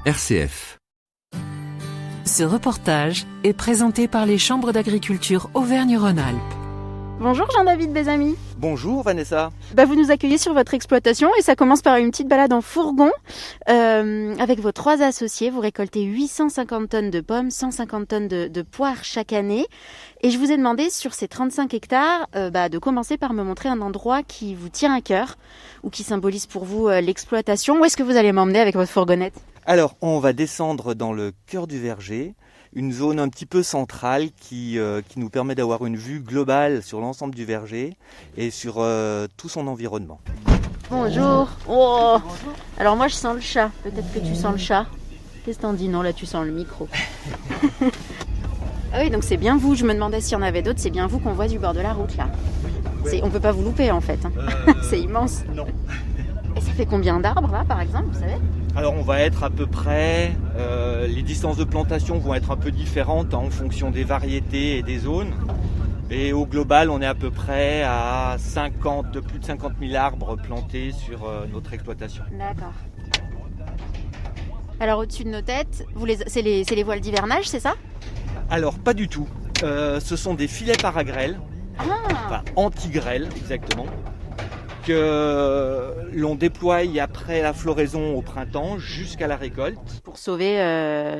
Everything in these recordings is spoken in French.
RCF. Ce reportage est présenté par les chambres d'agriculture Auvergne-Rhône-Alpes. Bonjour Jean-David Bézamy. Bonjour Vanessa. Vous nous accueillez sur votre exploitation et ça commence par une petite balade en fourgon. Avec vos 3 associés, vous récoltez 850 tonnes de pommes, 150 tonnes de poires chaque année. Et je vous ai demandé sur ces 35 hectares de commencer par me montrer un endroit qui vous tient à cœur ou qui symbolise pour vous l'exploitation. Où est-ce que vous allez m'emmener avec votre fourgonnette ? Alors on va descendre dans le cœur du verger, une zone un petit peu centrale qui nous permet d'avoir une vue globale sur l'ensemble du verger et sur tout son environnement. Bonjour. Oh. Alors moi je sens le chat, peut-être que tu sens le chat. Qu'est-ce que t'en dis ? Non, là tu sens le micro. Ah oui, donc c'est bien vous, je me demandais s'il y en avait d'autres, c'est bien vous qu'on voit du bord de la route là. Ouais. On peut pas vous louper en fait, c'est immense. Non. Et ça fait combien d'arbres là par exemple, vous savez ? Alors on va être à peu près, les distances de plantation vont être un peu différentes en fonction des variétés et des zones. Et au global, on est à peu près à plus de 50 000 arbres plantés sur notre exploitation. D'accord. Alors au-dessus de nos têtes, c'est les voiles d'hivernage, c'est ça ? Alors pas du tout. Ce sont des filets paragrêles, enfin anti-grêle exactement, que l'on déploie après la floraison au printemps jusqu'à la récolte. Pour sauver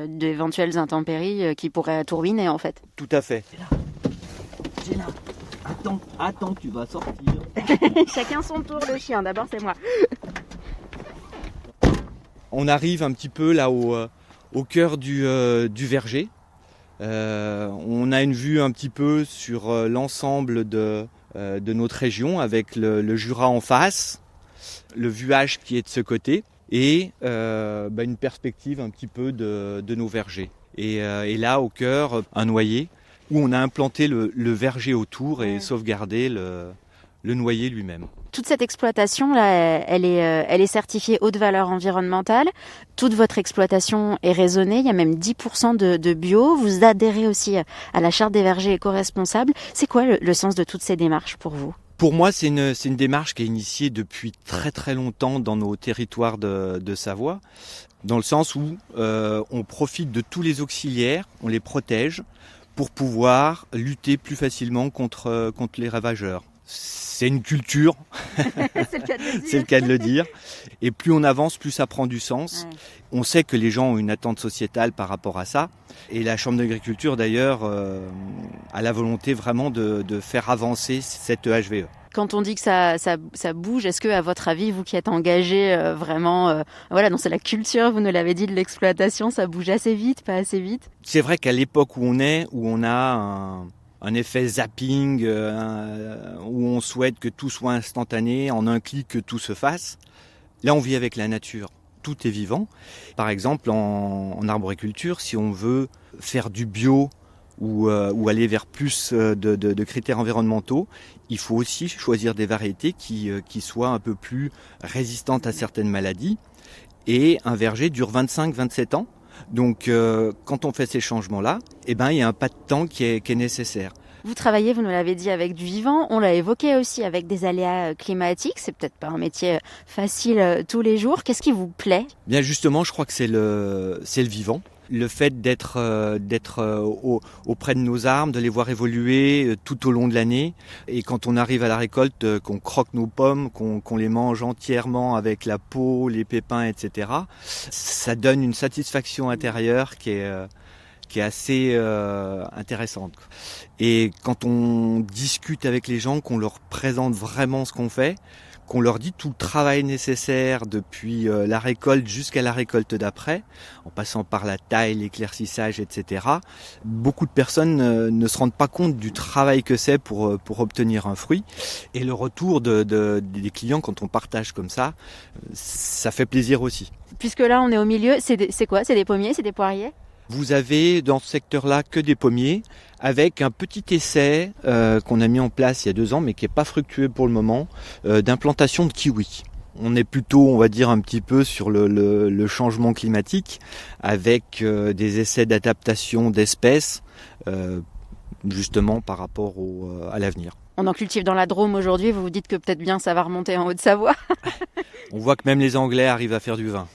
d'éventuelles intempéries qui pourraient tout ruiner en fait. Tout à fait. C'est là. Attends, tu vas sortir. Chacun son tour le chien, d'abord c'est moi. On arrive un petit peu là au cœur du verger. On a une vue un petit peu sur l'ensemble de notre région avec le Jura en face, le vuage qui est de ce côté et une perspective un petit peu de nos vergers. Et là au cœur, un noyer où on a implanté le verger autour et sauvegardé le noyer lui-même. Toute cette exploitation là, elle est certifiée haute valeur environnementale. Toute votre exploitation est raisonnée. Il y a même 10% de bio. Vous adhérez aussi à la charte des vergers éco-responsables. C'est quoi le sens de toutes ces démarches pour vous ? Pour moi, c'est une démarche qui est initiée depuis très très longtemps dans nos territoires de Savoie, dans le sens où on profite de tous les auxiliaires, on les protège pour pouvoir lutter plus facilement contre les ravageurs. C'est une culture, c'est le cas de le dire. Et plus on avance, plus ça prend du sens. Ouais. On sait que les gens ont une attente sociétale par rapport à ça. Et la Chambre d'agriculture, d'ailleurs, a la volonté vraiment de faire avancer cette HVE. Quand on dit que ça bouge, est-ce que, à votre avis, vous qui êtes engagé c'est la culture, vous nous l'avez dit, de l'exploitation, ça bouge assez vite, pas assez vite ? C'est vrai qu'à l'époque où on a un effet zapping, où on souhaite que tout soit instantané, en un clic que tout se fasse. Là, on vit avec la nature. Tout est vivant. Par exemple, en arboriculture, si on veut faire du bio ou aller vers plus de critères environnementaux, il faut aussi choisir des variétés qui soient un peu plus résistantes à certaines maladies. Et un verger dure 25-27 ans. Donc quand on fait ces changements-là, il y a un pas de temps qui est nécessaire. Vous travaillez, vous nous l'avez dit, avec du vivant. On l'a évoqué aussi avec des aléas climatiques. C'est peut-être pas un métier facile tous les jours. Qu'est-ce qui vous plaît ? Bien justement, je crois que c'est le vivant. Le fait d'être auprès de nos arbres, de les voir évoluer tout au long de l'année. Et quand on arrive à la récolte, qu'on croque nos pommes, qu'on les mange entièrement avec la peau, les pépins, etc. Ça donne une satisfaction intérieure qui est assez intéressante. Et quand on discute avec les gens, qu'on leur présente vraiment ce qu'on fait, qu'on leur dit tout le travail nécessaire depuis la récolte jusqu'à la récolte d'après, en passant par la taille, l'éclaircissage, etc. Beaucoup de personnes ne se rendent pas compte du travail que c'est pour obtenir un fruit. Et le retour des clients, quand on partage comme ça fait plaisir aussi. Puisque là, on est au milieu, c'est quoi ? C'est des pommiers, c'est des poiriers ? Vous avez dans ce secteur-là que des pommiers, avec un petit essai qu'on a mis en place il y a 2 ans, mais qui n'est pas fructueux pour le moment, d'implantation de kiwis. On est plutôt, on va dire, un petit peu sur le changement climatique, avec des essais d'adaptation d'espèces, justement par rapport à l'avenir. On en cultive dans la Drôme aujourd'hui, vous vous dites que peut-être bien ça va remonter en Haute-Savoie. On voit que même les Anglais arrivent à faire du vin.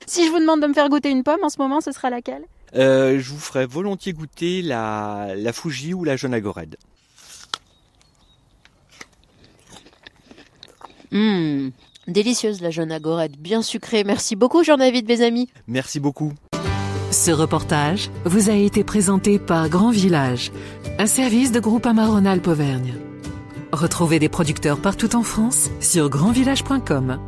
Si je vous demande de me faire goûter une pomme en ce moment, ce sera laquelle? Je vous ferai volontiers goûter la Fuji ou la jaune Agorède. Délicieuse la jaune Agorède, bien sucrée. Merci beaucoup Jean-David Bézamy. Merci beaucoup. Ce reportage vous a été présenté par Grand Village, un service de Groupama Rhône-Alpes Auvergne. Retrouvez des producteurs partout en France sur grandvillage.com.